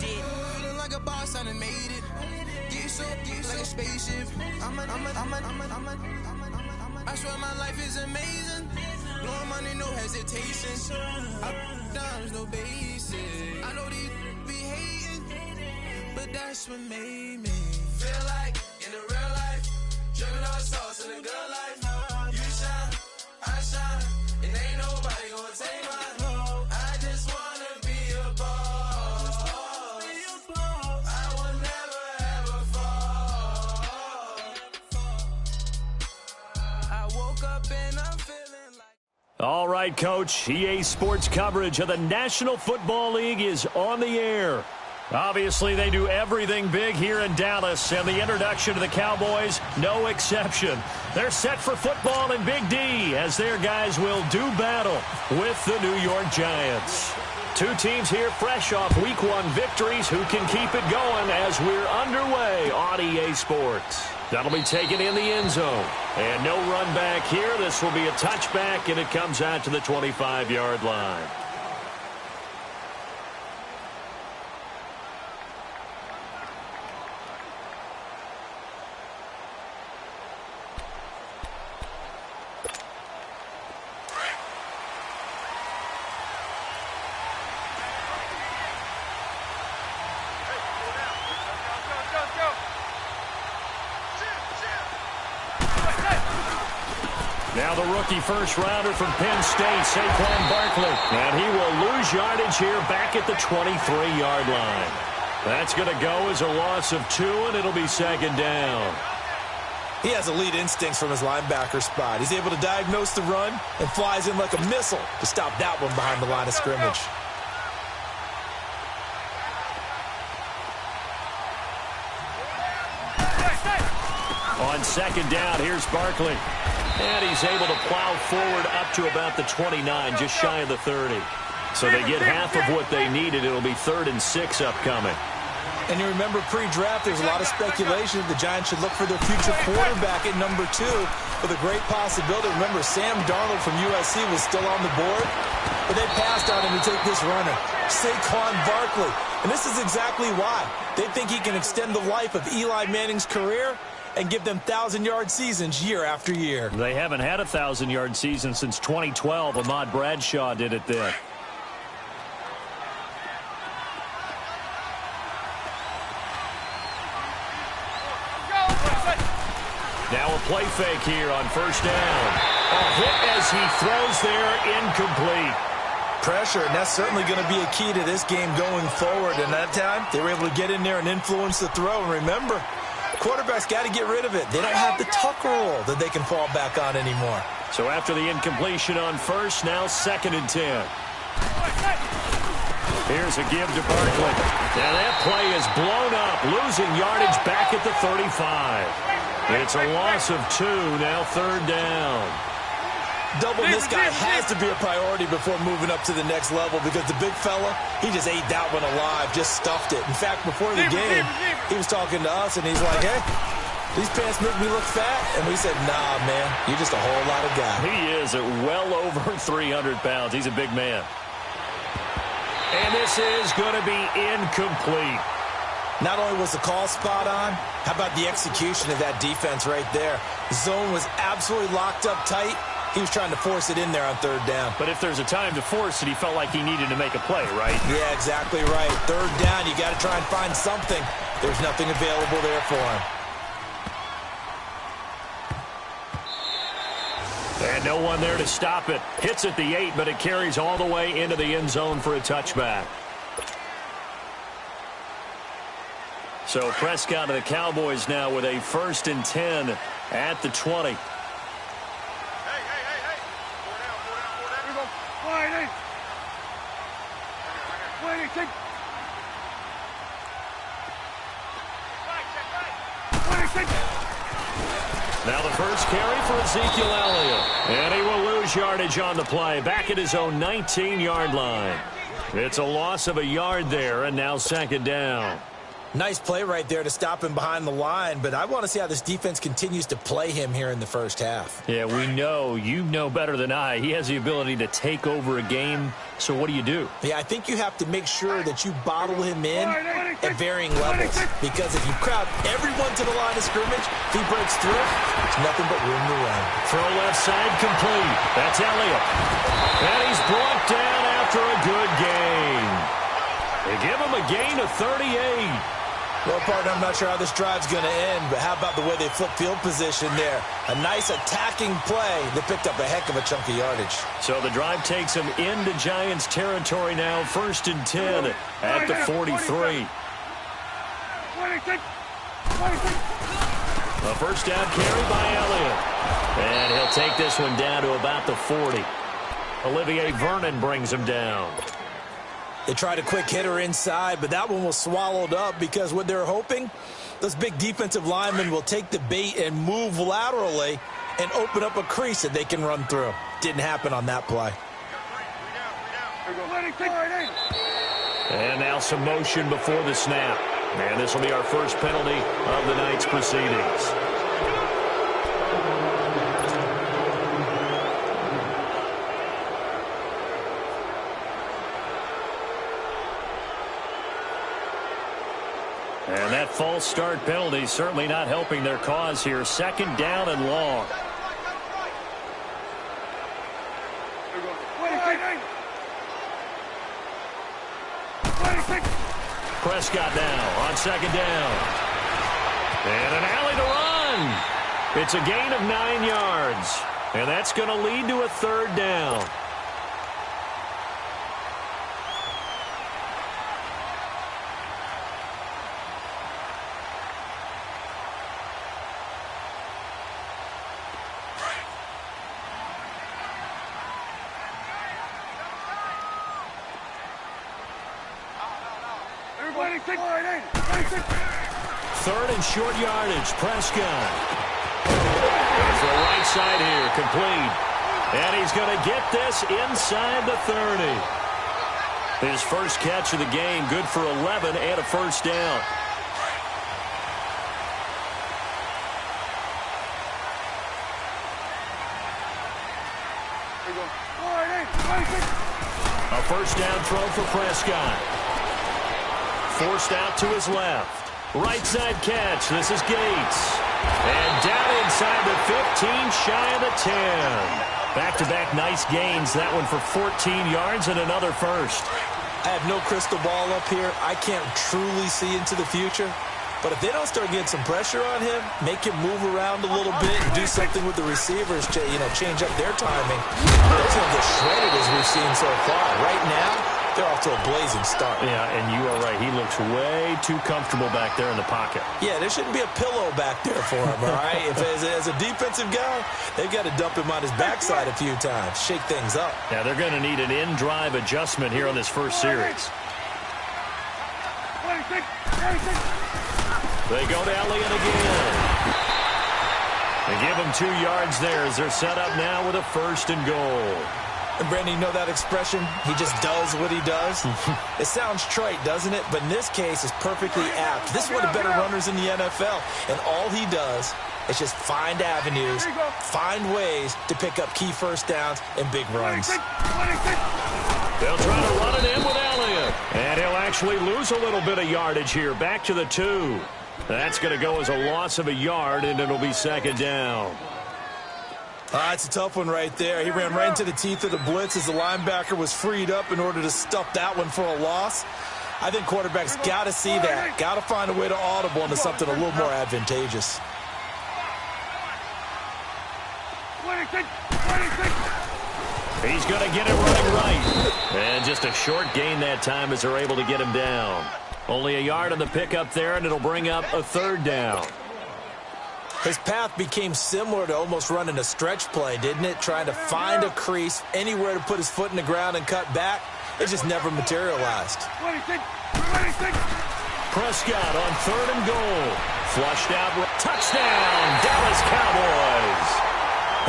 Feeling like a boss, I done made it. Get so like a spaceship. I swear my life is amazing. Blowing money, no hesitation. Dimes, no basic. I know these be hating, but that's what made me feel like in the real life. Dripping all sauce in the good life. You shine, I shine, and ain't nobody gonna take my home. I just wanna be a boss. I will never ever fall. I woke up and I'm feeling like. All right, Coach. EA Sports coverage of the National Football League is on the air. Obviously, they do everything big here in Dallas, and the introduction to the Cowboys, no exception. They're set for football in Big D as their guys will do battle with the New York Giants. Two teams here fresh off Week 1 victories who can keep it going as we're underway on EA Sports. That'll be taken in the end zone. And no run back here. This will be a touchback, and it comes out to the 25-yard line. Now the rookie first-rounder from Penn State, Saquon Barkley. And he will lose yardage here back at the 23-yard line. That's going to go as a loss of 2, and it'll be second down. He has elite instincts from his linebacker spot. He's able to diagnose the run and flies in like a missile to stop that one behind the line of scrimmage. On second down, here's Barkley. And he's able to plow forward up to about the 29, just shy of the 30. So they get half of what they needed. It'll be 3rd and 6 upcoming. And you remember pre-draft, there's a lot of speculation the Giants should look for their future quarterback at number 2 with a great possibility. Remember, Sam Darnold from USC was still on the board, but they passed on him to take this runner, Saquon Barkley. And this is exactly why. They think he can extend the life of Eli Manning's career and give them 1,000-yard seasons year after year. They haven't had a 1,000-yard season since 2012. Ahmad Bradshaw did it then. Now a play fake here on first down. A hit as he throws there, incomplete. Pressure, and that's certainly going to be a key to this game going forward. And that time, they were able to get in there and influence the throw. And remember, quarterback's got to get rid of it. They don't have the Tucker rule that they can fall back on anymore. So after the incompletion on first, now 2nd and 10. Here's a give to Barkley. Now that play is blown up, losing yardage back at the 35. It's a loss of 2, now 3rd down. Doubling this guy has to be a priority before moving up to the next level because the big fella, he just ate that one alive, just stuffed it. In fact, before the game, he was talking to us, and he's like, hey, these pants make me look fat. And we said, nah, man, you're just a whole lot of guy. He is at well over 300 pounds. He's a big man. And this is going to be incomplete. Not only was the call spot on, how about the execution of that defense right there? The zone was absolutely locked up tight. He was trying to force it in there on 3rd down. But if there's a time to force it, he felt like he needed to make a play, right? Yeah, exactly right. 3rd down, you got to try and find something. There's nothing available there for him. And no one there to stop it. Hits at the 8, but it carries all the way into the end zone for a touchback. So Prescott and the Cowboys now with a 1st and 10 at the 20. Now the first carry for Ezekiel Elliott. And he will lose yardage on the play. Back at his own 19-yard line. It's a loss of a yard there, and now 2nd down. Nice play right there to stop him behind the line, but I want to see how this defense continues to play him here in the first half. Yeah, we know. You know better than I. He has the ability to take over a game, so what do you do? Yeah, I think you have to make sure that you bottle him in at varying levels, because if you crowd everyone to the line of scrimmage, if he breaks through, there's nothing but room to run. Throw left side complete. That's Elliott. And he's brought down after a good gain. They give him a gain of 38. Well, partner, I'm not sure how this drive's going to end, but how about the way they flip field position there? A nice attacking play that picked up a heck of a chunk of yardage. So the drive takes them into Giants territory now, 1st and 10 at the 43. A first down carry by Elliott. And he'll take this one down to about the 40. Olivier Vernon brings him down. They tried a quick hitter inside, but that one was swallowed up because what they're hoping, those big defensive linemen will take the bait and move laterally and open up a crease that they can run through. Didn't happen on that play. And now some motion before the snap. And this will be our first penalty of the night's proceedings. And that false start penalty certainly not helping their cause here. 2nd down and long. Prescott now on 2nd down. And an alley to run. It's a gain of 9 yards. And that's going to lead to a 3rd down. Third and short yardage. Prescott. Goes to the right side here. Complete. And he's going to get this inside the 30. His first catch of the game. Good for 11 and a first down. A first down throw for Prescott. Forced out to his left. Right side catch. This is Gates. And down inside the 15, shy of the 10. Back-to-back nice gains. That one for 14 yards and another first. I have no crystal ball up here. I can't truly see into the future. But if they don't start getting some pressure on him, make him move around a little bit and do something with the receivers, change up their timing, they're going to get shredded as we've seen so far. Right now, they're off to a blazing start. Yeah, and you are right. He looks way too comfortable back there in the pocket. Yeah, there shouldn't be a pillow back there for him, all right? As a defensive guy, they've got to dump him on his backside a few times, shake things up. Yeah, they're going to need an in-drive adjustment here on this first series. They go to Elliott again. They give him 2 yards there as they're set up now with a 1st and goal. And Brandon, you know that expression? He just does what he does. It sounds trite, doesn't it? But in this case, it's perfectly apt. This is one of the better runners in the NFL. And all he does is just find avenues, find ways to pick up key first downs and big runs. They'll try to run it in with Elliott. And he'll actually lose a little bit of yardage here. Back to the 2. That's going to go as a loss of a yard, and it'll be 2nd down. It's a tough one right there. He ran right into the teeth of the blitz as the linebacker was freed up in order to stuff that one for a loss. I think quarterbacks got to see that. Got to find a way to audible into something a little more advantageous. He's going to get it running right. And just a short gain that time as they're able to get him down. Only a yard on the pickup there, and it'll bring up a 3rd down. His path became similar to almost running a stretch play, didn't it? Trying to find a crease, anywhere to put his foot in the ground and cut back. It just never materialized. Prescott on 3rd and goal. Flushed out. Touchdown, Dallas Cowboys.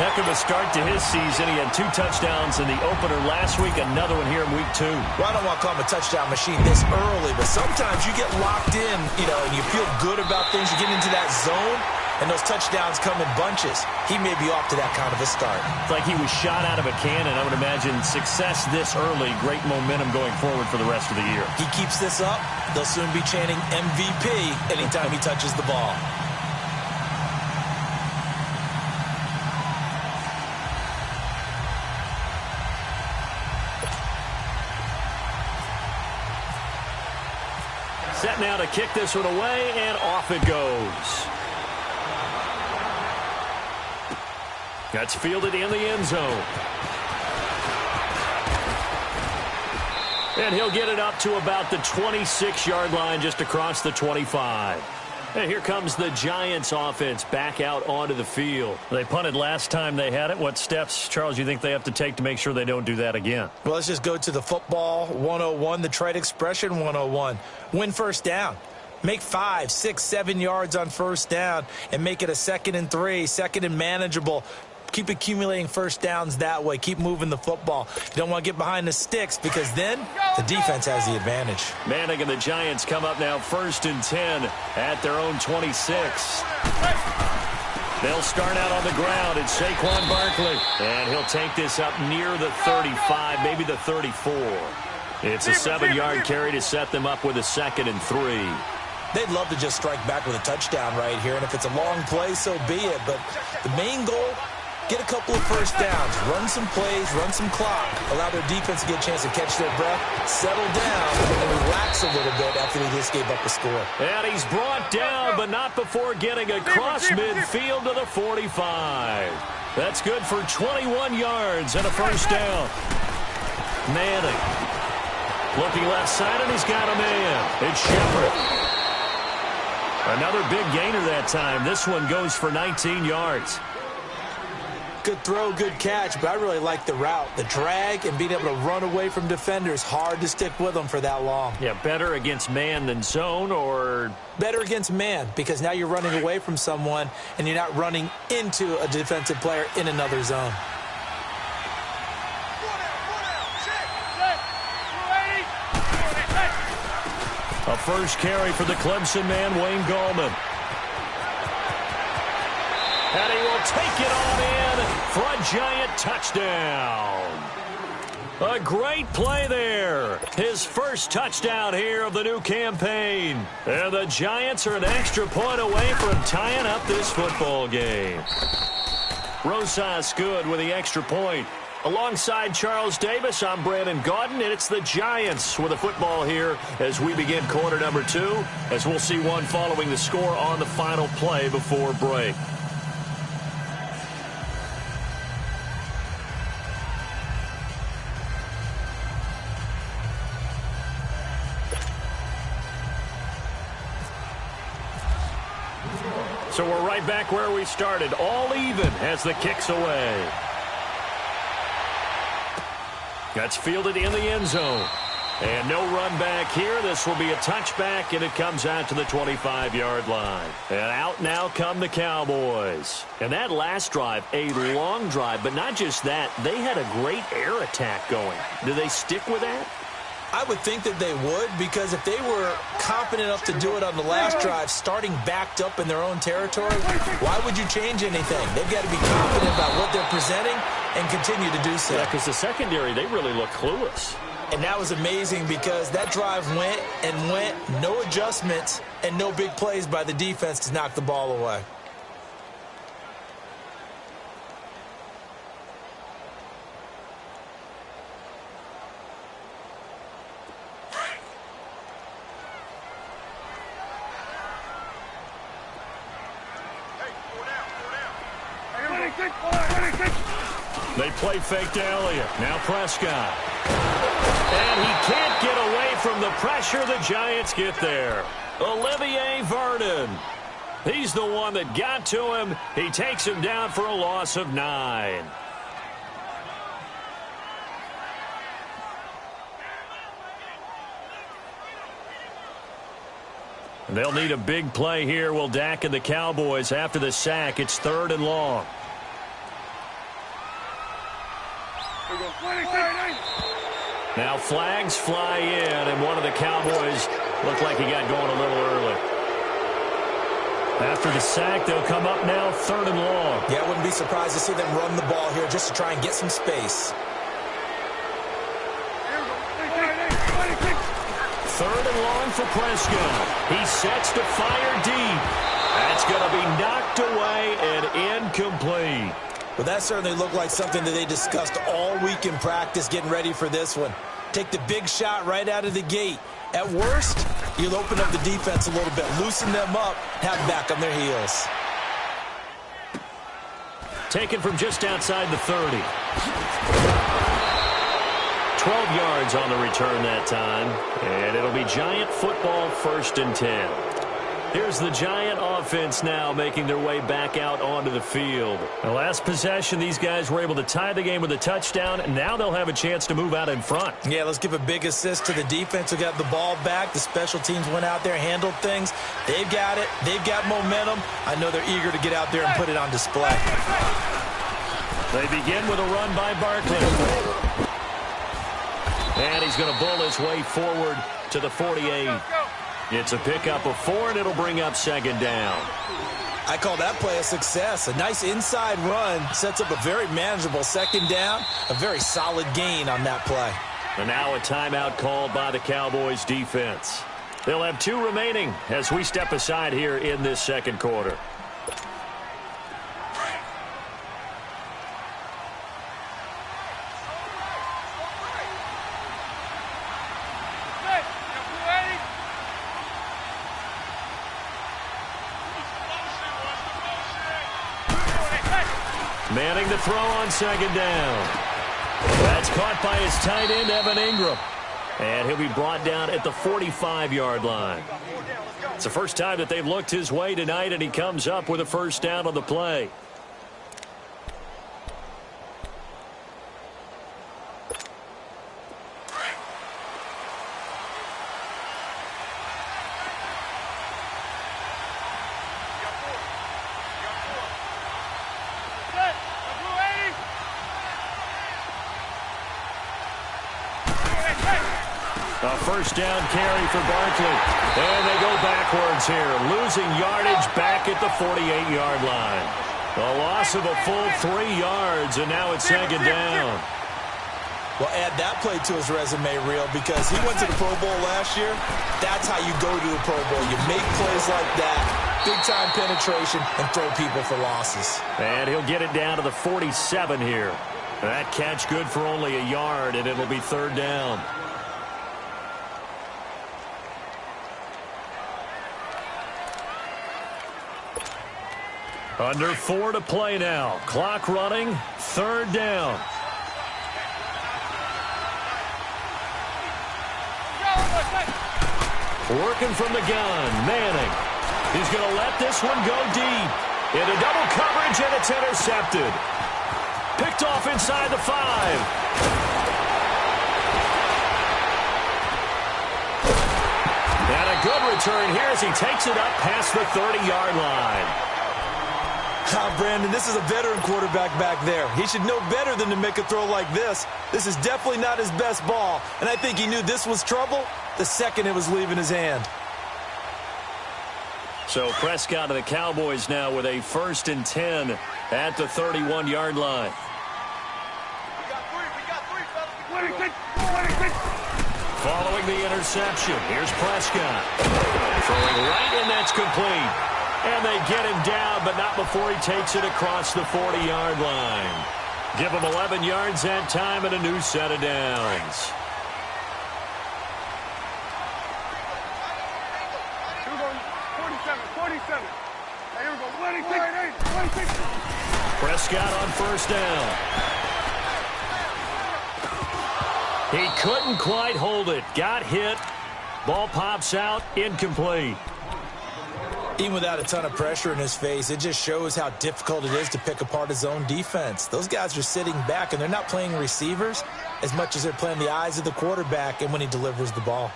Heck of a start to his season. He had 2 touchdowns in the opener last week, another one here in week 2. Well, I don't want to call him a touchdown machine this early, but sometimes you get locked in, and you feel good about things. You get into that zone, and those touchdowns come in bunches. He may be off to that kind of a start. It's like he was shot out of a cannon. I would imagine success this early, great momentum going forward for the rest of the year. He keeps this up, they'll soon be chanting MVP anytime he touches the ball. Set now to kick this one away, and off it goes. That's fielded in the end zone. And he'll get it up to about the 26-yard line, just across the 25. And here comes the Giants offense back out onto the field. They punted last time they had it. What steps, Charles, you think they have to take to make sure they don't do that again? Well, let's just go to the football 101, the trade expression 101. Win first down. Make 5, 6, 7 yards on first down and make it a 2nd and 3, 2nd and manageable. Keep accumulating first downs that way. Keep moving the football. You don't want to get behind the sticks because then the defense has the advantage. Manning and the Giants come up now 1st and 10 at their own 26. They'll start out on the ground. It's Saquon Barkley. And he'll take this up near the 35, maybe the 34. It's a 7-yard carry to set them up with a 2nd and 3. They'd love to just strike back with a touchdown right here. And if it's a long play, so be it. But the main goal, get a couple of first downs, run some plays, run some clock, allow their defense to get a chance to catch their breath, settle down, and relax a little bit after they just gave up a score. And he's brought down, but not before getting across midfield to the 45. That's good for 21 yards and a first down. Manning looking left side, and he's got a man. It's Shepard. Another big gainer that time. This one goes for 19 yards. Good throw, good catch, but I really like the route. The drag and being able to run away from defenders, hard to stick with them for that long. Yeah, better against man than zone, or? Better against man, because now you're running away from someone and you're not running into a defensive player in another zone. A first carry for the Clemson man, Wayne Gallman. And he will take it on in for a Giant touchdown. A great play there. His first touchdown here of the new campaign. And the Giants are an extra point away from tying up this football game. Rosas good with the extra point. Alongside Charles Davis, I'm Brandon Gaudin, and it's the Giants with a football here as we begin quarter number 2, as we'll see one following the score on the final play before break. So we're right back where we started, all even as the kick's away. That's fielded in the end zone. And no run back here. This will be a touchback, and it comes out to the 25-yard line. And out now come the Cowboys. And that last drive, a long drive, but not just that. They had a great air attack going. Do they stick with that? I would think that they would, because if they were confident enough to do it on the last drive, starting backed up in their own territory, why would you change anything? They've got to be confident about what they're presenting and continue to do so. Yeah, because the secondary, they really look clueless. And that was amazing because that drive went and went, no adjustments, and no big plays by the defense to knock the ball away. They play fake to Elliott. Now Prescott. And he can't get away from the pressure. The Giants get there. Olivier Vernon. He's the one that got to him. He takes him down for a loss of 9. They'll need a big play here. Will Dak and the Cowboys after the sack. It's 3rd and long. Now flags fly in, and one of the Cowboys looked like he got going a little early. After the sack, they'll come up now 3rd and long. Yeah, I wouldn't be surprised to see them run the ball here just to try and get some space. 3rd and long for Prescott. He sets to fire deep. That's going to be knocked away and incomplete. Well, that certainly looked like something that they discussed all week in practice getting ready for this one. Take the big shot right out of the gate. At worst, you'll open up the defense a little bit, loosen them up, have them back on their heels. Taken from just outside the 30. 12 yards on the return that time, and it'll be Giant football 1st and 10. Here's the Giant offense now making their way back out onto the field. The last possession, these guys were able to tie the game with a touchdown, and now they'll have a chance to move out in front. Yeah, let's give a big assist to the defense who got the ball back. The special teams went out there, handled things. They've got it. They've got momentum. I know they're eager to get out there and put it on display. They begin with a run by Barkley. And he's going to bull his way forward to the 48. It's a pickup of 4, and it'll bring up 2nd down. I call that play a success. A nice inside run sets up a very manageable 2nd down. A very solid gain on that play. And now a timeout called by the Cowboys defense. They'll have 2 remaining as we step aside here in this 2nd quarter. Manning the throw on 2nd down. That's caught by his tight end, Evan Ingram. And he'll be brought down at the 45-yard line. It's the first time that they've looked his way tonight, and he comes up with a 1st down on the play. A 1st down carry for Barkley. And they go backwards here, losing yardage back at the 48-yard line. A loss of a full 3 yards, and now it's 2nd down. Well, add that play to his resume, Real, because he went to the Pro Bowl last year. That's how you go to the Pro Bowl. You make plays like that, big-time penetration, and throw people for losses. And he'll get it down to the 47 here. That catch good for only a yard, and it'll be 3rd down. Under 4 to play now. Clock running. 3rd down. Working from the gun. Manning. He's going to let this one go deep. Into double coverage, and it's intercepted. Picked off inside the 5. And a good return here as he takes it up past the 30-yard line. Brandon, this is a veteran quarterback back there. He should know better than to make a throw like this. This is definitely not his best ball, and I think he knew this was trouble the second it was leaving his hand. So Prescott and the Cowboys now with a 1st and 10 at the 31-yard line. Following the interception, here's Prescott. Throwing right, and that's complete. And they get him down, but not before he takes it across the 40-yard line. Give him 11 yards that time and a new set of downs. Prescott on 1st down. He couldn't quite hold it. Got hit. Ball pops out. Incomplete. Even without a ton of pressure in his face, it just shows how difficult it is to pick apart his own defense. Those guys are sitting back, and they're not playing receivers as much as they're playing the eyes of the quarterback and when he delivers the ball.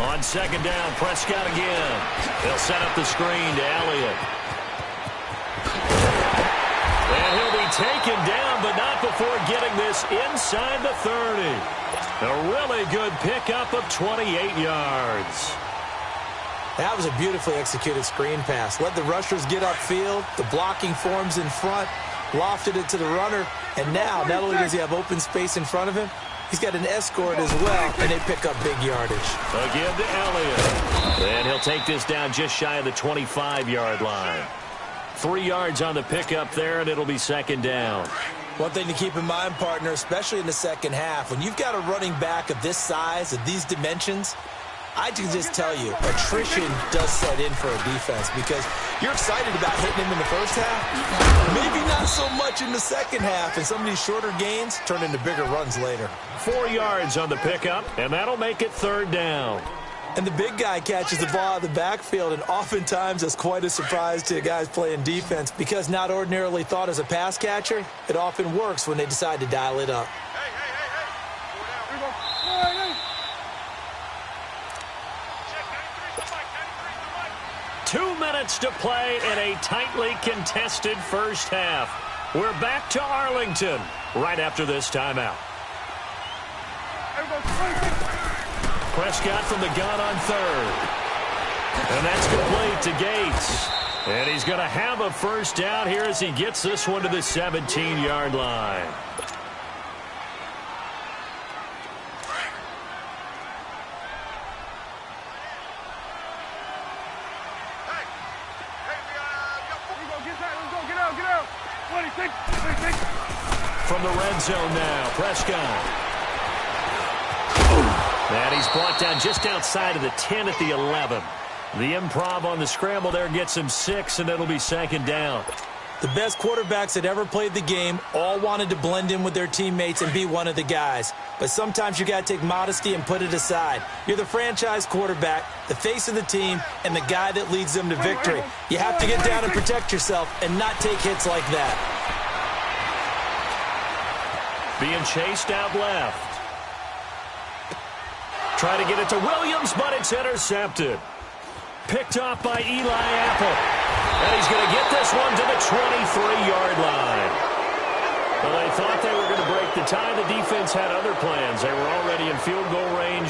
On 2nd down, Prescott again. They'll set up the screen to Elliott. And he'll be taken down, but not before getting this inside the 30. A really good pickup of 28 yards. That was a beautifully executed screen pass. Let the rushers get upfield. The blocking forms in front. Lofted it to the runner. And now, not only does he have open space in front of him, he's got an escort as well, and they pick up big yardage. Again to Elliott. And he'll take this down just shy of the 25-yard line. 3 yards on the pickup there, and it'll be second down. One thing to keep in mind, partner, especially in the second half, when you've got a running back of this size, of these dimensions, I can just tell you, attrition does set in for a defense because you're excited about hitting him in the first half. Maybe not so much in the second half, and some of these shorter gains turn into bigger runs later. 4 yards on the pickup, and that'll make it third down. And the big guy catches the ball out of the backfield, and oftentimes that's quite a surprise to guys playing defense because not ordinarily thought as a pass catcher, it often works when they decide to dial it up. Here we go. 2 minutes to play in a tightly contested first half. We're back to Arlington right after this timeout. Prescott from the gun on third. And that's complete to Gates. And he's going to have a first down here as he gets this one to the 17-yard line. From the red zone now, Prescott. And he's brought down just outside of the 10 at the 11. The improv on the scramble there gets him 6, and it'll be second down. The best quarterbacks that ever played the game all wanted to blend in with their teammates and be one of the guys. But sometimes you got to take modesty and put it aside. You're the franchise quarterback, the face of the team, and the guy that leads them to victory. You have to get down and protect yourself and not take hits like that. Being chased out left. Try to get it to Williams, but it's intercepted. Picked off by Eli Apple. And he's going to get this one to the 23-yard line. Well, they thought they were going to break the tie. The defense had other plans. They were already in field goal range,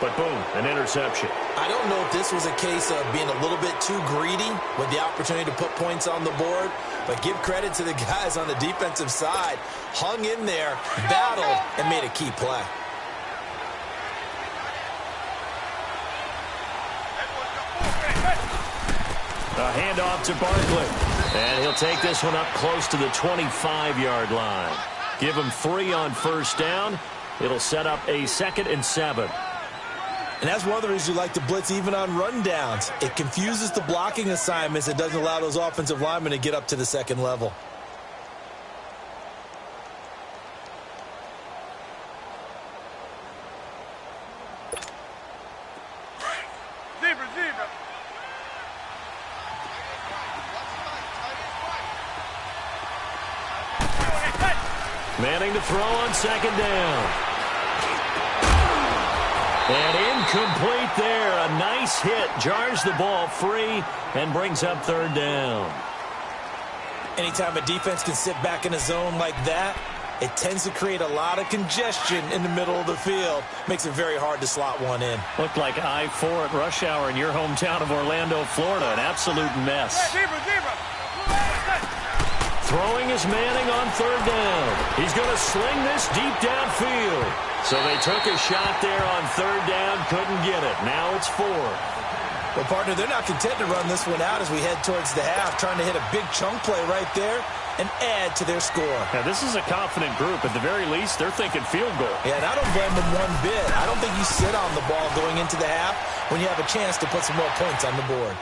but boom, an interception. I don't know if this was a case of being a little bit too greedy with the opportunity to put points on the board, but give credit to the guys on the defensive side. Hung in there, battled, and made a key play. A handoff to Barkley. And he'll take this one up close to the 25-yard line. Give him 3 on first down. It'll set up a 2nd and 7. And that's one of the reasons you like to blitz even on rundowns. It confuses the blocking assignments. It doesn't allow those offensive linemen to get up to the second level. Zebra. Manning to throw on second down. And incomplete there. A nice hit. Jars the ball free and brings up third down. Anytime a defense can sit back in a zone like that, it tends to create a lot of congestion in the middle of the field. Makes it very hard to slot one in. Looked like I-4 at rush hour in your hometown of Orlando, Florida. An absolute mess. Zebra. Throwing is Manning on third down. He's going to sling this deep downfield. So they took a shot there on third down, couldn't get it. Now it's 4. Well, partner, they're not content to run this one out as we head towards the half, trying to hit a big chunk play right there and add to their score. Now, this is a confident group. At the very least, they're thinking field goal. Yeah, and I don't blame them one bit. I don't think you sit on the ball going into the half when you have a chance to put some more points on the board.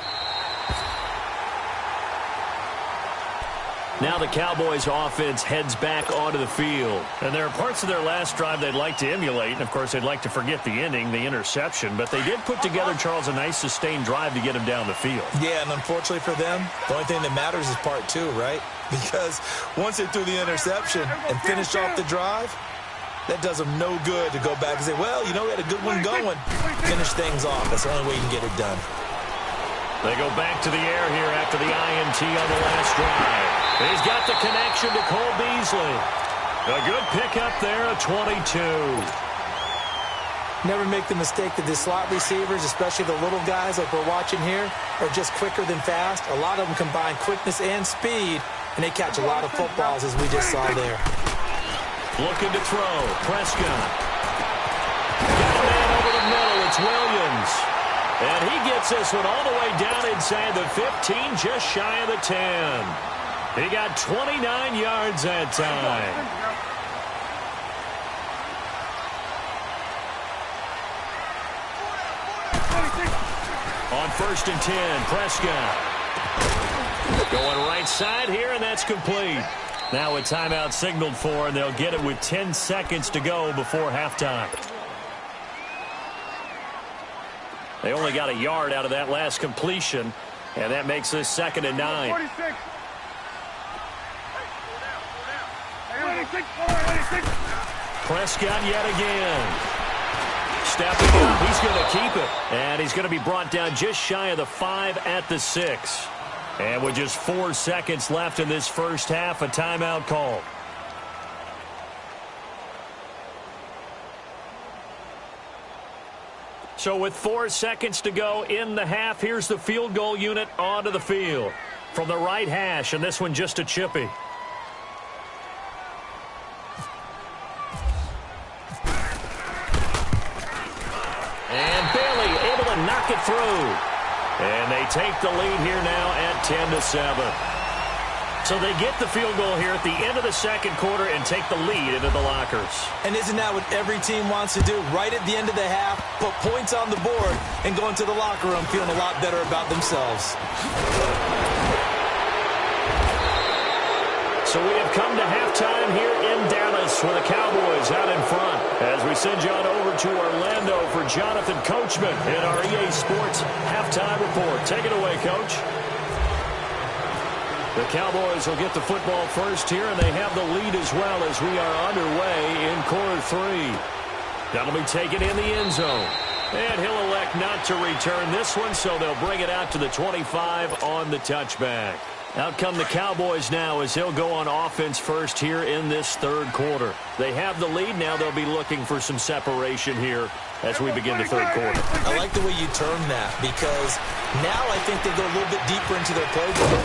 Now the Cowboys offense heads back onto the field. And there are parts of their last drive they'd like to emulate. And, of course, they'd like to forget the ending, the interception. But they did put together, Charles, a nice sustained drive to get him down the field. Yeah, and unfortunately for them, the only thing that matters is part 2, right? Because once they threw the interception and finished off the drive, that does them no good to go back and say, well, you know, we had a good one going. Finish things off. That's the only way you can get it done. They go back to the air here after the INT on the last drive. He's got the connection to Cole Beasley. A good pickup there, a 22. Never make the mistake that the slot receivers, especially the little guys like we're watching here, are just quicker than fast. A lot of them combine quickness and speed, and they catch a lot of footballs, as we just saw there. Looking to throw. Prescott. Got a man over the middle. It's Williams. And he gets this one all the way down inside the 15, just shy of the 10. He got 29 yards that time. On 1st and 10, Prescott. Going right side here, and that's complete. Now a timeout signaled for, and they'll get it with 10 seconds to go before halftime. They only got a yard out of that last completion, and that makes this 2nd and 9. 46. Prescott yet again. Stepping up, he's going to keep it. And he's going to be brought down just shy of the 5 at the 6. And with just 4 seconds left in this first half, a timeout call. So with 4 seconds to go in the half, here's the field goal unit onto the field. From the right hash, and this one just a chippy. And Bailey able to knock it through. And they take the lead here now at 10-7. So they get the field goal here at the end of the second quarter and take the lead into the lockers. And isn't that what every team wants to do? Right at the end of the half, put points on the board and go into the locker room feeling a lot better about themselves. So we have come to halftime here in Dallas with the Cowboys out in front. As we send you on over to Orlando for Jonathan Coachman in our EA Sports Halftime Report. Take it away, Coach. The Cowboys will get the football first here, and they have the lead as well as we are underway in quarter 3. That'll be taken in the end zone. And he'll elect not to return this one, so they'll bring it out to the 25 on the touchback. Out come the Cowboys now as they'll go on offense first here in this third quarter. They have the lead. Now they'll be looking for some separation here as we begin the third quarter. I like the way you term that because now I think they go a little bit deeper into their playbook.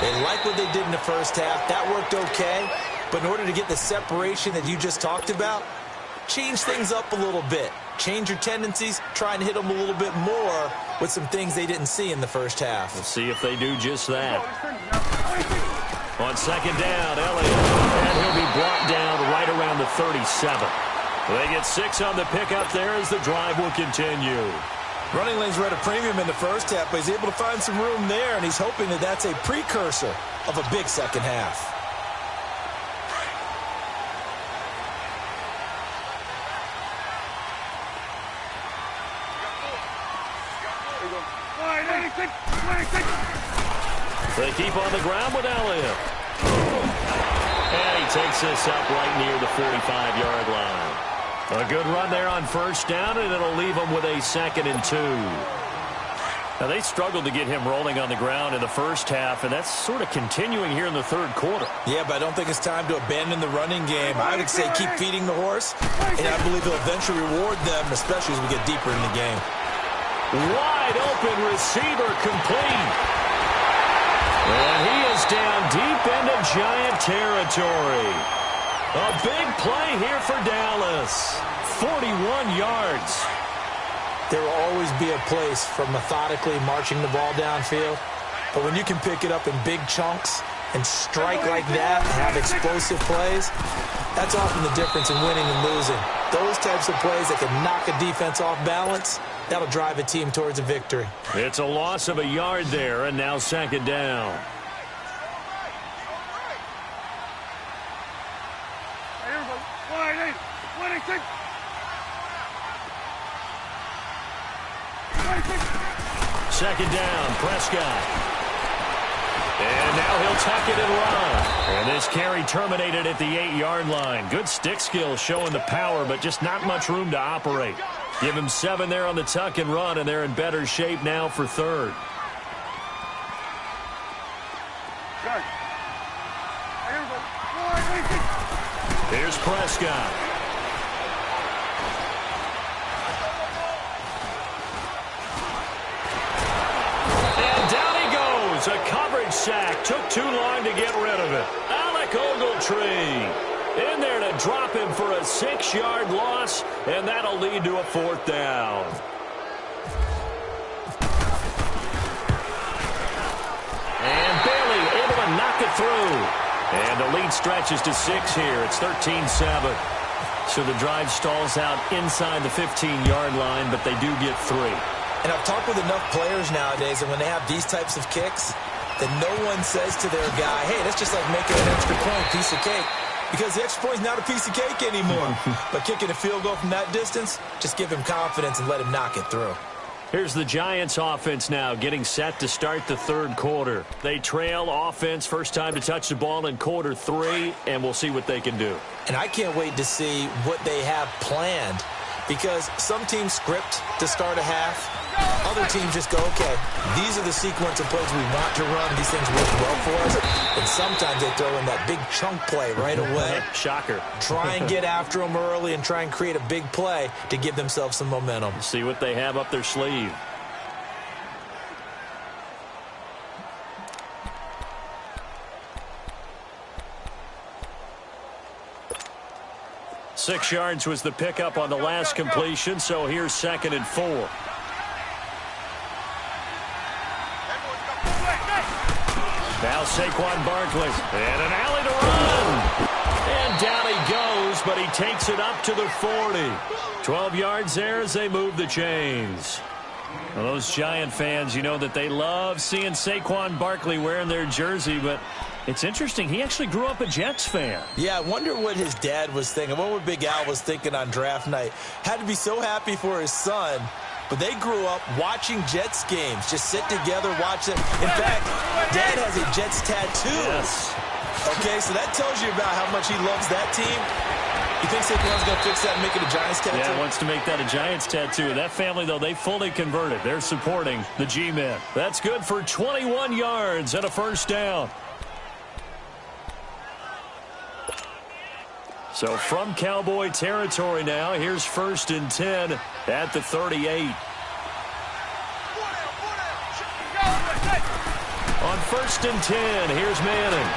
They like what they did in the first half. That worked okay. But in order to get the separation that you just talked about, change things up a little bit. Change your tendencies, try and hit them a little bit more with some things they didn't see in the first half. We'll see if they do just that. On second down, Elliott, and he'll be brought down right around the 37. They get 6 on the pickup there as the drive will continue. Running lanes were at a premium in the first half, but he's able to find some room there, and he's hoping that that's a precursor of a big second half. They keep on the ground with Elliott. And he takes this up right near the 45-yard line. A good run there on first down, and it'll leave them with a 2nd and 2. Now, they struggled to get him rolling on the ground in the first half, and that's sort of continuing here in the third quarter. Yeah, but I don't think it's time to abandon the running game. I would say keep feeding the horse, and I believe he'll eventually reward them, especially as we get deeper in the game. Wide open receiver complete. And he is down deep into Giant territory. A big play here for Dallas. 41 yards. There will always be a place for methodically marching the ball downfield. But when you can pick it up in big chunks and strike like that and have explosive plays, that's often the difference in winning and losing. Those types of plays that can knock a defense off balance, that'll drive a team towards a victory. It's a loss of a yard there, and now 2nd down. Second down, Prescott. And now he'll tuck it and run. And this carry terminated at the 8-yard line. Good stick skill showing the power, but just not much room to operate. Give him 7 there on the tuck and run, and they're in better shape now for 3rd. Here's Prescott. And down he goes. A coverage sack. Took too long to get rid of it. Alec Ogletree in there to drop him for a 6-yard loss, and that'll lead to a 4th down. And Bailey able to knock it through. And the lead stretches to 6 here. It's 13-7. So the drive stalls out inside the 15-yard line, but they do get 3. And I've talked with enough players nowadays, and when they have these types of kicks, that no one says to their guy, hey, that's just like making an extra point, piece of cake. Because the extra point is not a piece of cake anymore. But kicking a field goal from that distance, just give him confidence and let him knock it through. Here's the Giants offense now getting set to start the 3rd quarter. They trail offense, first time to touch the ball in quarter 3, and we'll see what they can do. And I can't wait to see what they have planned, because some teams script to start a half. Other teams just go, okay, these are the sequence of plays we want to run. These things work well for us. And sometimes they throw in that big chunk play right away. Shocker. Try and get after them early and try and create a big play to give themselves some momentum. See what they have up their sleeve. Six yards was the pickup on the last completion, so here's 2nd and 4. Now Saquon Barkley, and an alley to run. And down he goes, but he takes it up to the 40. 12 yards there as they move the chains. Well, those Giant fans, you know that they love seeing Saquon Barkley wearing their jersey, but it's interesting. He actually grew up a Jets fan. Yeah, I wonder what his dad was thinking. What Big Al was thinking on draft night. Had to be so happy for his son. But they grew up watching Jets games. Just sit together, watch it. In fact, Dad has a Jets tattoo. Yes. Okay, so that tells you about how much he loves that team. You think Saquon's going to fix that and make it a Giants tattoo? Yeah, wants to make that a Giants tattoo. That family, though, they fully converted. They're supporting the G-Men. That's good for 21 yards and a 1st down. So from Cowboy territory now, here's 1st and 10 at the 38. On 1st and 10, here's Manning.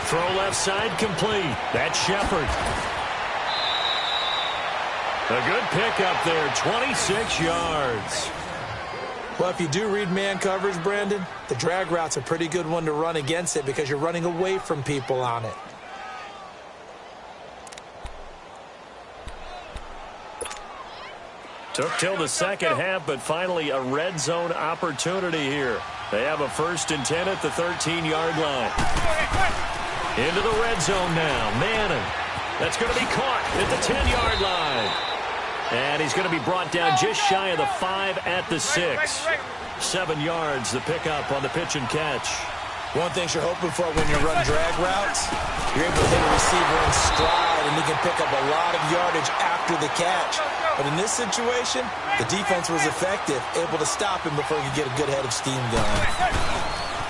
Throw left side complete. That's Shepard. A good pickup there, 26 yards. Well, if you do read man coverage, Brandon, the drag route's a pretty good one to run against it because you're running away from people on it. Took till the 2nd half, but finally a red zone opportunity here. They have a 1st and 10 at the 13-yard line. Into the red zone now. Manning. That's going to be caught at the 10-yard line. And he's going to be brought down just shy of the 5 at the 6. 7 yards, the pickup on the pitch and catch. One thing you're hoping for when you run drag routes, you're able to hit a receiver in stride, and he can pick up a lot of yardage after the catch. But in this situation, the defense was effective, able to stop him before he could get a good head of steam going.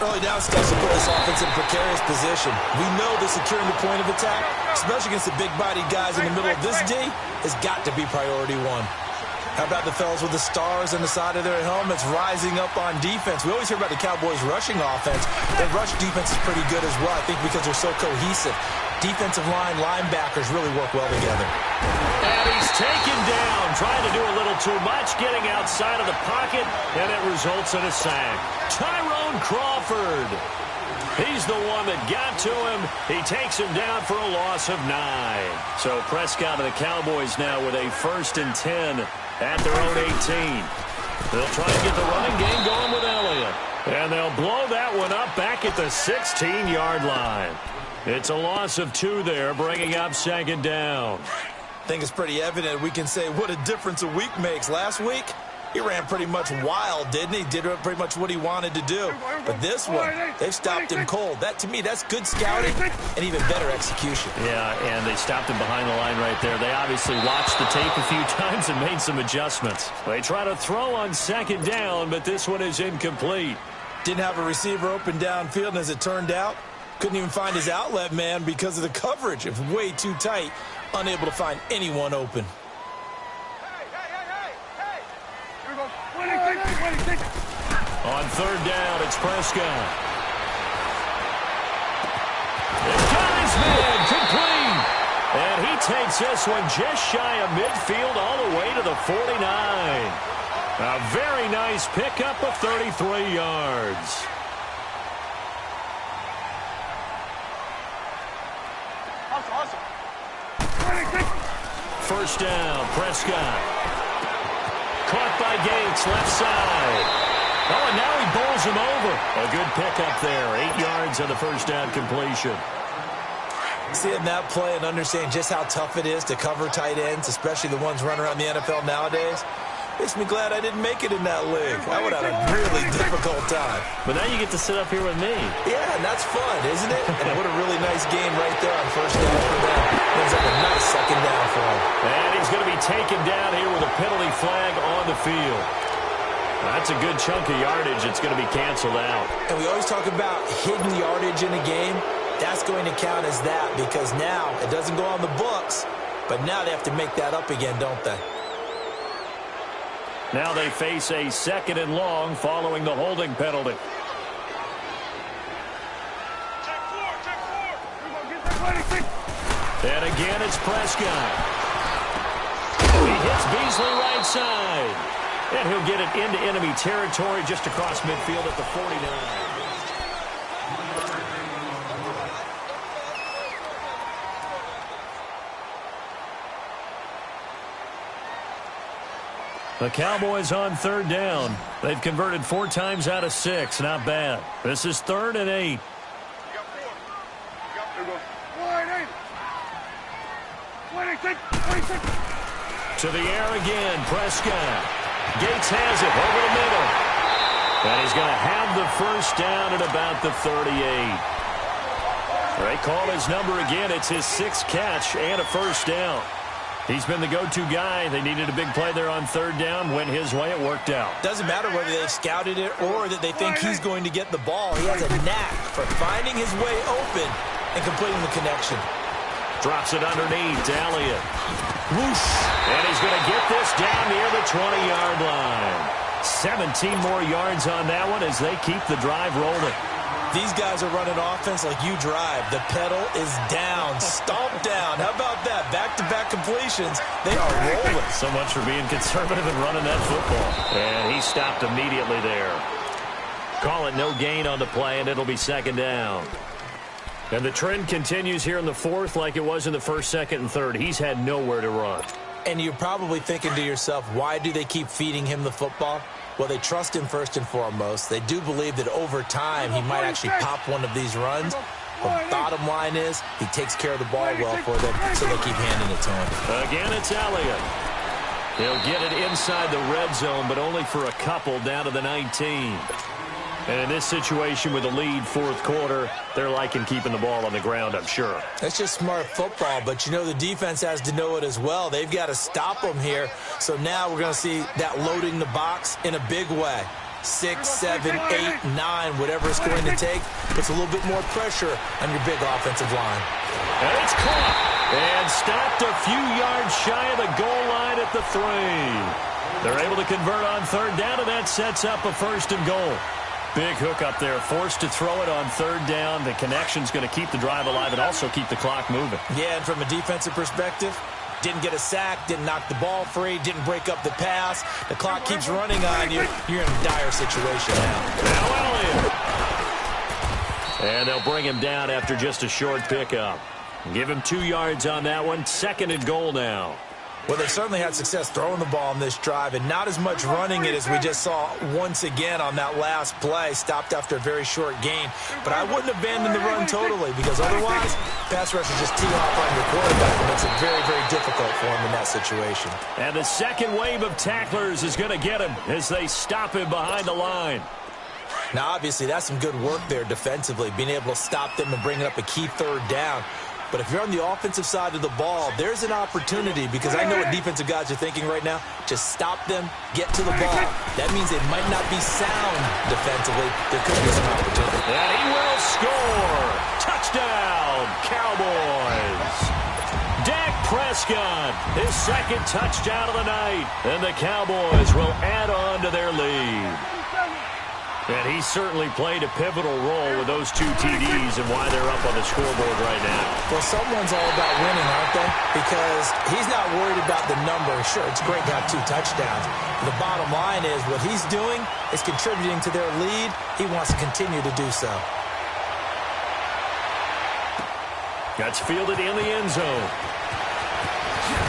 Early down steps will put this offense in a precarious position. We know that securing the point of attack, especially against the big-bodied guys in the middle of this D, has got to be priority 1. How about the fellas with the stars on the side of their helmets rising up on defense? We always hear about the Cowboys' rushing offense. Their rush defense is pretty good as well, I think, because they're so cohesive. Defensive line, linebackers really work well together. And he's taken down, trying to do a little too much, getting outside of the pocket, and it results in a sack. Tyrone Crawford. He's the one that got to him. He takes him down for a loss of 9. So Prescott and the Cowboys now with a 1st and 10 at their own 18. They'll try to get the running game going with Elliott. And they'll blow that one up back at the 16-yard line. It's a loss of 2 there, bringing up 2nd down. I think it's pretty evident we can say what a difference a week makes. Last week, he ran pretty much wild, didn't he? Did pretty much what he wanted to do. But this one, they've stopped him cold. That, to me, that's good scouting and even better execution. Yeah, and they stopped him behind the line right there. They obviously watched the tape a few times and made some adjustments. They try to throw on 2nd down, but this one is incomplete. Didn't have a receiver open downfield, and as it turned out, Couldn't even find his outlet man because of the coverage. It was way too tight. Unable to find anyone open. Here we go. 26. On third down, it's Prescott. The guy's man complete. And he takes this one just shy of midfield all the way to the 49. A very nice pickup of 33 yards. Hustle. First down, Prescott. Caught by Gates, left side. Oh, and now he bowls him over. A good pickup there. 8 yards on the first down completion. Seeing that play and understanding just how tough it is to cover tight ends, especially the ones running around the NFL nowadays, makes me glad I didn't make it in that league. I would have had a really difficult time. But now you get to sit up here with me. Yeah, and that's fun, isn't it? And what a really nice game right there on first down for them. Looks like a nice second down for him. And he's going to be taken down here with a penalty flag on the field. That's a good chunk of yardage. It's going to be canceled out. And we always talk about hidden yardage in a game. That's going to count as that because now it doesn't go on the books, but now they have to make that up again, don't they? Now they face a 2nd and long following the holding penalty. Check four. Here we go. Get that 26. And again, it's Prescott. He hits Beasley right side. And he'll get it into enemy territory just across midfield at the 49. The Cowboys on third down. They've converted 4 times out of 6. Not bad. This is 3rd and 8. You got 4. Here we go. 26. To the air again, Prescott. Gates has it over the middle. And he's going to have the first down at about the 38. They call his number again. It's his 6th catch and a first down. He's been the go-to guy. They needed a big play there on third down. Went his way. It worked out. Doesn't matter whether they've scouted it or that they think he's going to get the ball. He has a knack for finding his way open and completing the connection. Drops it underneath to Elliott. Whoosh. And he's going to get this down near the 20-yard line. 17 more yards on that one as they keep the drive rolling. These guys are running offense like you drive. The pedal is down, stomp down. How about that? Back-to-back completions. They are rolling. So much for being conservative and running that football. And he stopped immediately there. Call it no gain on the play, and it'll be 2nd down. And the trend continues here in the 4th like it was in the 1st, 2nd, and 3rd. He's had nowhere to run. And you're probably thinking to yourself, why do they keep feeding him the football? Well, they trust him first and foremost. They do believe that over time he might actually pop one of these runs. But bottom line is he takes care of the ball well for them, so they keep handing it to him. Again, it's Elliott. He'll get it inside the red zone, but only for a couple down to the 19. And in this situation with the lead 4th quarter, they're liking keeping the ball on the ground, I'm sure. That's just smart football, but you know the defense has to know it as well. They've got to stop them here. So now we're going to see that loading the box in a big way. 6, 7, 8, 9, whatever it's going to take, puts a little bit more pressure on your big offensive line. And it's caught and stopped a few yards shy of the goal line at the 3. They're able to convert on third down, and that sets up a 1st and goal. Big hook up there, forced to throw it on third down. The connection's going to keep the drive alive and also keep the clock moving. Yeah, and from a defensive perspective, didn't get a sack, didn't knock the ball free, didn't break up the pass. The clock keeps running on you. You're in a dire situation now. Now Elliott. And they'll bring him down after just a short pickup. Give him 2 yards on that one. 2nd and goal now. Well, they certainly had success throwing the ball on this drive and not as much running it as we just saw once again on that last play. Stopped after a very short gain. But I wouldn't abandon the run totally because otherwise, pass rush is just teeing off on your quarterback. It makes it very, very difficult for him in that situation. And the second wave of tacklers is going to get him as they stop him behind the line. Now, obviously, that's some good work there defensively, being able to stop them and bringing up a key third down. But if you're on the offensive side of the ball, there's an opportunity because I know what defensive guys are thinking right now. Just stop them, get to the ball. That means they might not be sound defensively. There could be some opportunity. And he will score. Prescott, his second touchdown of the night. And the Cowboys will add on to their lead. And he certainly played a pivotal role with those 2 TDs and why they're up on the scoreboard right now. Well, someone's all about winning, aren't they? Because he's not worried about the number. Sure, it's great to have 2 touchdowns. The bottom line is what he's doing is contributing to their lead. He wants to continue to do so. That's fielded in the end zone.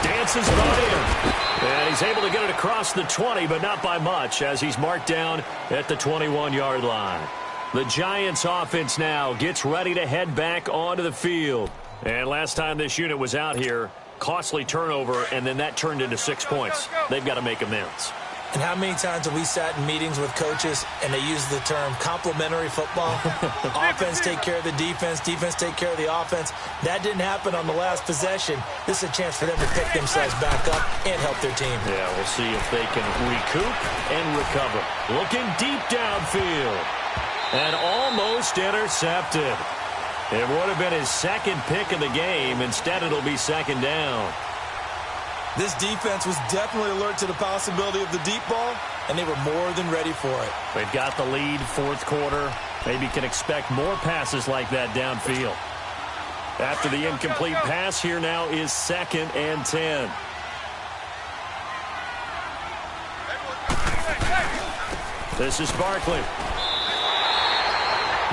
Dances by him. And he's able to get it across the 20, but not by much, as he's marked down at the 21-yard line. The Giants offense now gets ready to head back onto the field. And last time this unit was out here, costly turnover, and then that turned into 6 points. They've got to make amends. And how many times have we sat in meetings with coaches and they use the term complementary football? Offense take care of the defense, defense take care of the offense. That didn't happen on the last possession. This is a chance for them to pick themselves back up and help their team. Yeah, we'll see if they can recoup and recover. Looking deep downfield. And almost intercepted. It would have been his second pick of the game. Instead, it'll be second down. This defense was definitely alert to the possibility of the deep ball, and they were more than ready for it. They've got the lead, fourth quarter. Maybe can expect more passes like that downfield. After the incomplete pass, here now is 2nd and 10. This is Barkley.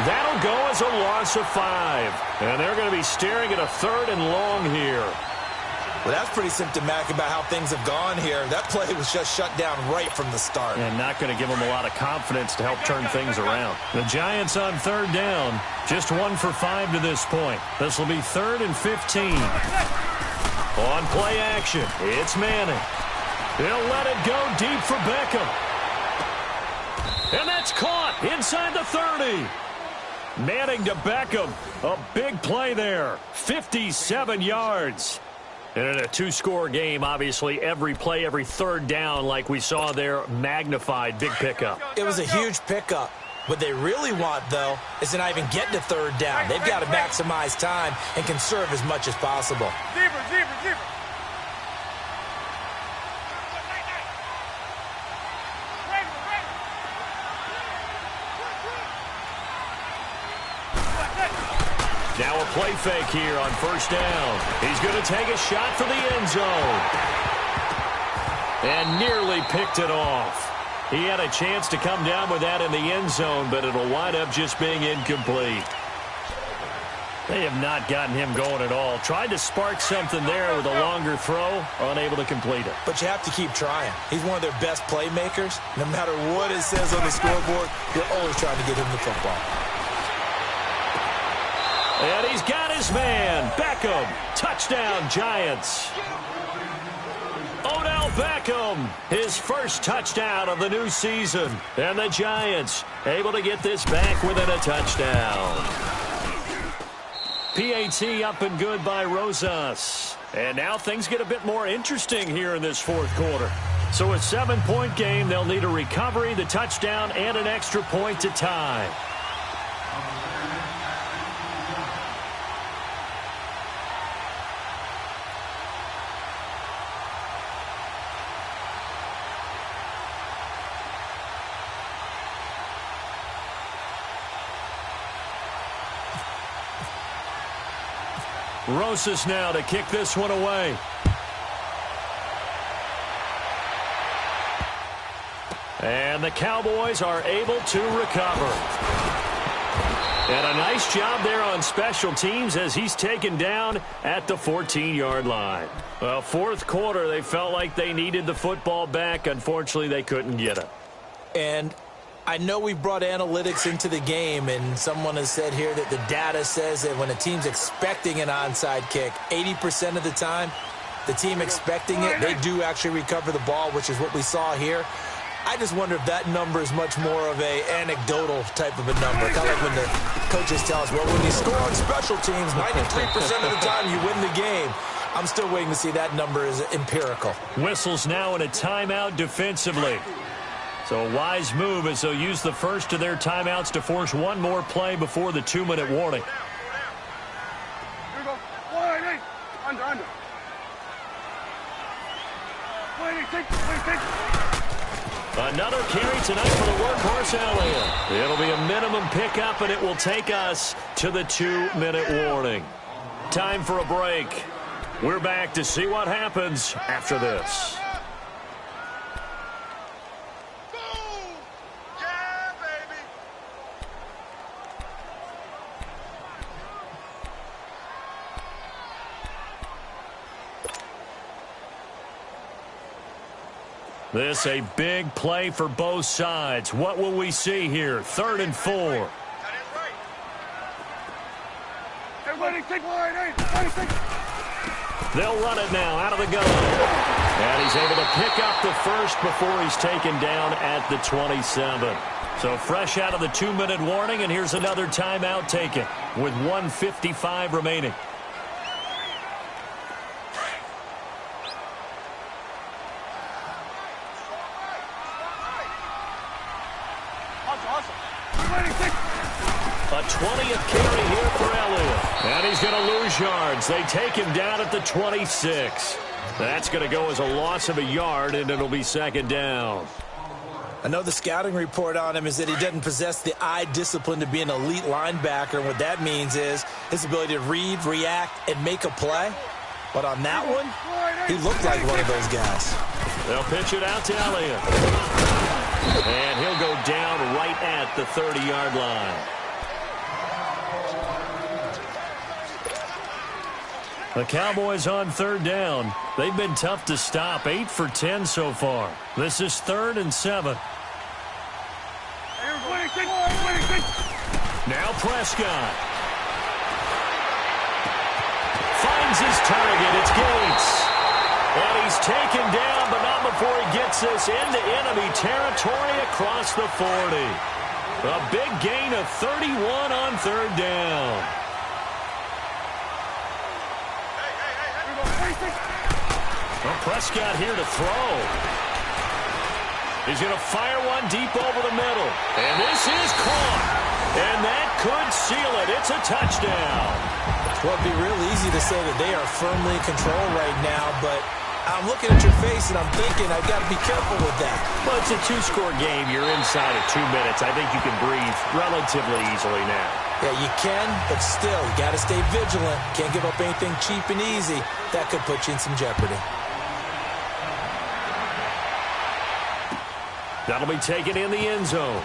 That'll go as a loss of 5. And they're going to be staring at a 3rd and long here. Well, that's pretty symptomatic about how things have gone here. That play was just shut down right from the start. And not going to give them a lot of confidence to help turn things around. The Giants on 3rd down. Just 1 for 5 to this point. This will be 3rd and 15. On play action, it's Manning. He'll let it go deep for Beckham. And that's caught inside the 30. Manning to Beckham. A big play there. 57 yards. And in a 2-score game, obviously, every play, every 3rd down, like we saw there, magnified, big pickup. It was a huge pickup. What they really want, though, is to not even get to 3rd down. They've got to maximize time and conserve as much as possible. Deeper. Now a play fake here on 1st down. He's going to take a shot for the end zone. And nearly picked it off. He had a chance to come down with that in the end zone, but it'll wind up just being incomplete. They have not gotten him going at all. Tried to spark something there with a longer throw, unable to complete it. But you have to keep trying. He's one of their best playmakers. No matter what it says on the scoreboard, you're always trying to get him the football. And he's got his man, Beckham. Touchdown, Giants. Odell Beckham, his first touchdown of the new season. And the Giants able to get this back within a touchdown. PAT up and good by Rosas. And now things get a bit more interesting here in this 4th quarter. So a 7-point game, they'll need a recovery, the touchdown, and an extra point to tie. Rosas now to kick this one away. And the Cowboys are able to recover. And a nice job there on special teams as he's taken down at the 14-yard line. Well, 4th quarter, they felt like they needed the football back. Unfortunately, they couldn't get it. And I know we brought analytics into the game, and someone has said here that the data says that when a team's expecting an onside kick, 80% of the time, the team expecting it, they do actually recover the ball, which is what we saw here. I just wonder if that number is much more of a anecdotal type of a number. Kind of like when the coaches tell us, well, when you score on special teams, 93% of the time you win the game. I'm still waiting to see that number is empirical. Whistles now in a timeout defensively. So a wise move as they'll use the first of their timeouts to force one more play before the 2-minute warning. Here we go. Under. Another carry tonight for the workhorse Elliott. It'll be a minimum pickup, and it will take us to the 2-minute warning. Time for a break. We're back to see what happens after this. This a big play for both sides. What will we see here? 3rd and 4. They'll run it now out of the gun. And he's able to pick up the first before he's taken down at the 27. So fresh out of the 2-minute warning, and here's another timeout taken with 1:55 remaining. A 20th carry here for Elliott. And he's going to lose yards. They take him down at the 26. That's going to go as a loss of a yard, and it'll be 2nd down. I know the scouting report on him is that he doesn't possess the eye discipline to be an elite linebacker. And what that means is his ability to read, react, and make a play. But on that one, he looked like one of those guys. They'll pitch it out to Elliott. And he'll go down right at the 30-yard line. The Cowboys on 3rd down. They've been tough to stop. 8 for 10 so far. This is 3rd and 7. Now Prescott. Finds his target. It's Gates. And he's taken down, but not before he gets this into enemy territory across the 40. A big gain of 31 on 3rd down. Well, Prescott here to throw. He's going to fire one deep over the middle. And this is caught. And that could seal it. It's a touchdown. Well, it'd be real easy to say that they are firmly in control right now, but I'm looking at your face and I'm thinking I've got to be careful with that. Well, it's a 2-score game. You're inside of 2 minutes. I think you can breathe relatively easily now. Yeah, you can, but still, you got to stay vigilant. Can't give up anything cheap and easy. That could put you in some jeopardy. That'll be taken in the end zone.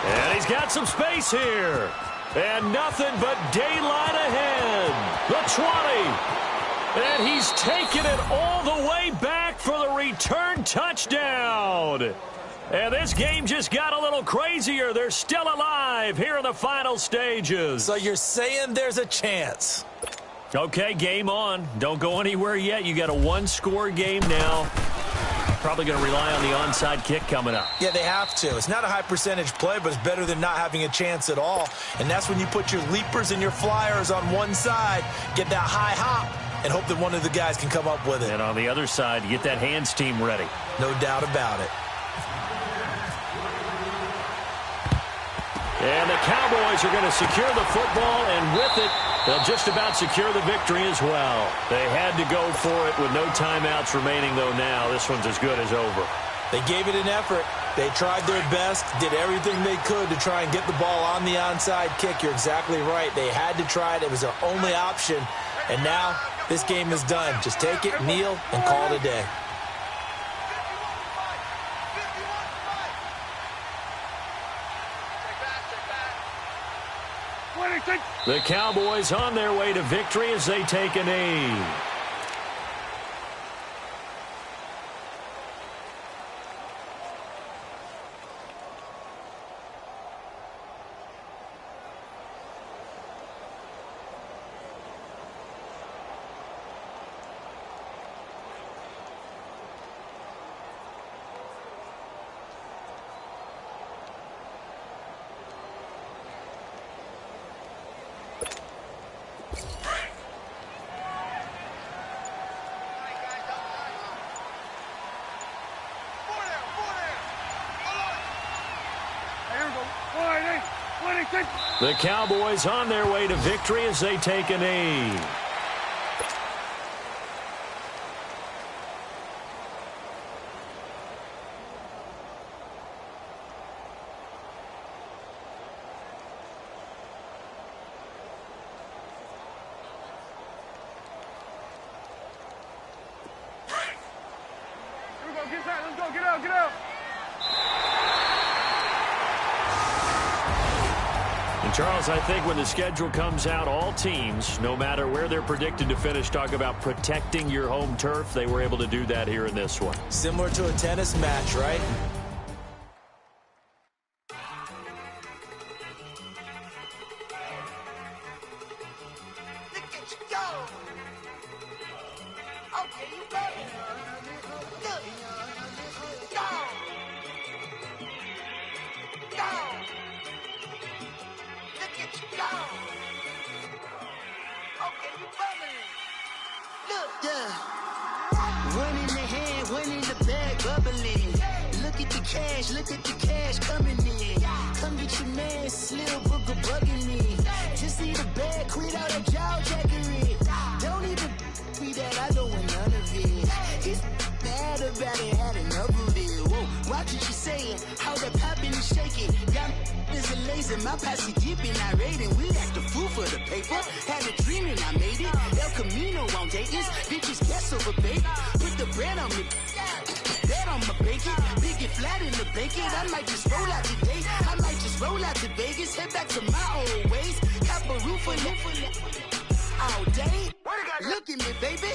And he's got some space here. And nothing but daylight ahead. The 20. And he's taken it all the way back for the return touchdown. And this game just got a little crazier. They're still alive here in the final stages. So you're saying there's a chance? Okay, game on. Don't go anywhere yet. You got a 1-score game now. Probably going to rely on the onside kick coming up. Yeah, they have to. It's not a high percentage play, but it's better than not having a chance at all. And that's when you put your leapers and your flyers on one side, get that high hop, and hope that one of the guys can come up with it. And on the other side, you get that hands team ready. No doubt about it. And the Cowboys are going to secure the football, and with it, they'll just about secure the victory as well. They had to go for it with no timeouts remaining, though now this one's as good as over. They gave it an effort. They tried their best, did everything they could to try and get the ball on the onside kick. You're exactly right. They had to try it. It was their only option. And now this game is done. Just take it, kneel, and call it a day. The Cowboys on their way to victory as they take a knee. The Cowboys on their way to victory as they take a knee. Pat, let's go. Get out, get out. And Charles, I think when the schedule comes out, all teams, no matter where they're predicted to finish, talk about protecting your home turf. They were able to do that here in this one. Similar to a tennis match, right? One in the hand, one in the bag, bubbling. Look at the cash coming in. Come get your man, Slil Booker bugging me. Just need a bag, quit all that jaw jackery. Don't even me that, I don't want none of it. He's mad about it, had enough of it. Whoa, watch what you saying, how that poppin' and shaking. Y'all is a lazy, my posse deep and I raiding. We act the fool for the paper, had a dream and I made it. El Camino on Dayton's, bitches guess over baby. Put the bread on me, that on my bacon. Big it flat in the bacon, I might just roll out today. I might just roll out to Vegas, head back to my old ways. Cop a roof all day. Look at me, baby.